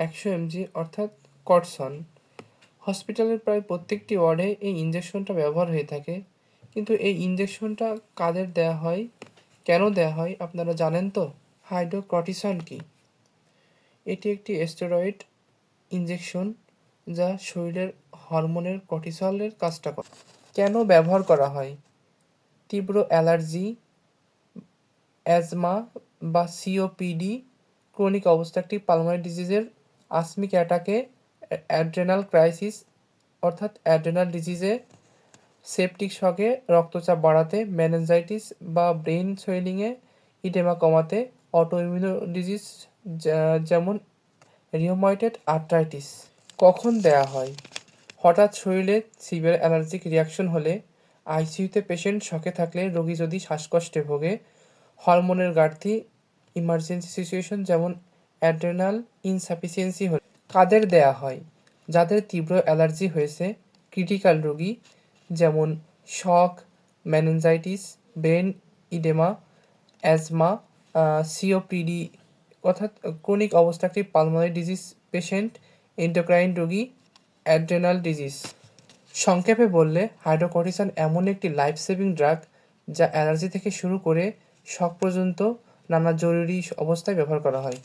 100 mg অর্থাৎ কটসন। হসপিটালের প্রায় প্রত্যেকটি ওয়ার্ডে এই ইঞ্জেকশনটা ব্যবহার হয়ে থাকে। কিন্তু এই ইঞ্জেকশনটা কাদের দেওয়া হয়, কেন দেওয়া হয় আপনারা জানেন তো? হাইড্রোকর্টিসন কি? এটি একটি স্টেরয়েড ইঞ্জেকশন যা শরীরের হরমোনের কর্টিসলের কাজটা করে। কেন ব্যবহার করা হয়? তীব্র অ্যালার্জি, অ্যাজমা বা সিওপিডি, ক্রনিক অবস্থা, একটি পালমোনারি ডিজিজের আসমিক অ্যাটাকে, অ্যাড্রেনাল ক্রাইসিস অর্থাৎ অ্যাড্রেনাল ডিজিজে, সেপটিক শকে, রক্তচাপ বাড়াতে, মেনিনজাইটিস বা ব্রেইন সোয়েলিংয়ে, ইডেমা কমাতে, অটোইমিউন ডিজিজ যেমন রিউমাটয়েড আর্থ্রাইটিস। কখন দেয়া হয়? হঠাৎ শরীরে সিভিয়ার অ্যালার্জিক রিয়াকশন হলে, আইসিইউতে পেশেন্ট শকে থাকলে, রোগী যদি শ্বাসকষ্টে ভোগে, হরমোনের ঘাটতি, ইমার্জেন্সি সিচুয়েশন যেমন অ্যাড্রেনাল ইনসাফিসিয়েন্সি হলে। কাদের দেয়া হয়? যাদের তীব্র অ্যালার্জি হয়েছে, ক্রিটিক্যাল রোগী যেমন shock, meningitis, brain oedema, asthma, COPD অর্থাৎ ক্রনিক অবস্থা, একটি পালমোনারি ডিজিজ পেশেন্ট, এন্ডোক্রাইন রোগী, অ্যাড্রেনাল ডিজিজ। সংক্ষেপে বললে, হাইড্রোকর্টিসন এমন একটি লাইফ সেভিং ড্রাগ যা অ্যালার্জি থেকে শুরু করে শক পর্যন্ত নানা জরুরি অবস্থায় ব্যবহার করা হয়।